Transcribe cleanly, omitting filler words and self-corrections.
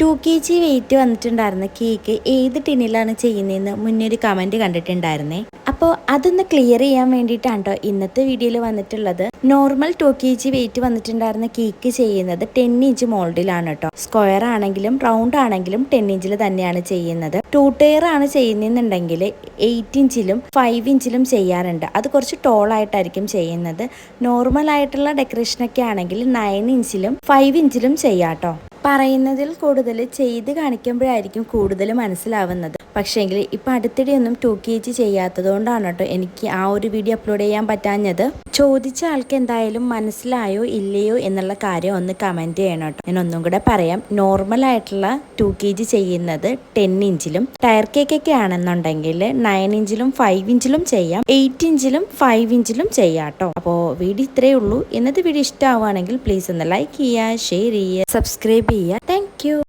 2 kg wait വന്നിട്ടുണ്ടായിരുന്ന cake ഏത് ടിന്നിലാണ് ചെയ്യുന്നതെന്ന് മുന്നേ ഒരു കമൻറ്റ് കണ്ടിട്ടുണ്ടായിരുന്നേ. അപ്പോൾ അതൊന്ന് ക്ലിയർ ചെയ്യാൻ വേണ്ടിയിട്ടാണ് കേട്ടോ ഇന്നത്തെ വീഡിയോയിൽ വന്നിട്ടുള്ളത്. നോർമൽ 2 kg വെയിറ്റ് വന്നിട്ടുണ്ടായിരുന്ന കേക്ക് ചെയ്യുന്നത് 10 ഇഞ്ച് മോൾഡിലാണ് കേട്ടോ. സ്ക്വയർ ആണെങ്കിലും റൗണ്ട് ആണെങ്കിലും 10 ഇഞ്ചിൽ തന്നെയാണ് ചെയ്യുന്നത്. 2 ടയർ ആണ് ചെയ്യുന്നതെന്നുണ്ടെങ്കിൽ 8 ഇഞ്ചിലും 5 ഇഞ്ചിലും ചെയ്യാറുണ്ട്. അത് കുറച്ച് ടോളായിട്ടായിരിക്കും ചെയ്യുന്നത്. നോർമൽ ആയിട്ടുള്ള ഡെക്കറേഷനൊക്കെ ആണെങ്കിൽ 9 ഇഞ്ചിലും 5 ഇഞ്ചിലും ചെയ്യാം കേട്ടോ. പറയുന്നതിൽ കൂടുതൽ ചെയ്ത് കാണിക്കുമ്പോഴായിരിക്കും കൂടുതൽ മനസ്സിലാവുന്നത്. പക്ഷേങ്കിൽ ഇപ്പം അടുത്തിടെയൊന്നും 2 kg ചെയ്യാത്തത് കൊണ്ടാണ് കേട്ടോ എനിക്ക് ആ ഒരു വീഡിയോ അപ്ലോഡ് ചെയ്യാൻ പറ്റാഞ്ഞത്. ചോദിച്ച ആൾക്ക് എന്തായാലും മനസ്സിലായോ ഇല്ലയോ എന്നുള്ള കാര്യം ഒന്ന് കമൻറ്റ് ചെയ്യണം കേട്ടോ. ഞാൻ ഒന്നും കൂടെ പറയാം, നോർമൽ ആയിട്ടുള്ള 2 kg ചെയ്യുന്നത് 10 ഇഞ്ചിലും ടയർ കേക്കൊക്കെ ആണെന്നുണ്ടെങ്കിൽ 9 ഇഞ്ചിലും 5 ഇഞ്ചിലും ചെയ്യാം, 8 ഇഞ്ചിലും 5 ഇഞ്ചിലും ചെയ്യാം കേട്ടോ. അപ്പോൾ വീഡിയോ ഇത്രയേ ഉള്ളൂ. ഇന്നത്തെ വീഡിയോ ഇഷ്ടമാവുകയാണെങ്കിൽ പ്ലീസ് ഒന്ന് ലൈക്ക് ചെയ്യുക, ഷെയർ ചെയ്യുക, സബ്സ്ക്രൈബ് ചെയ്യുക. Thank you.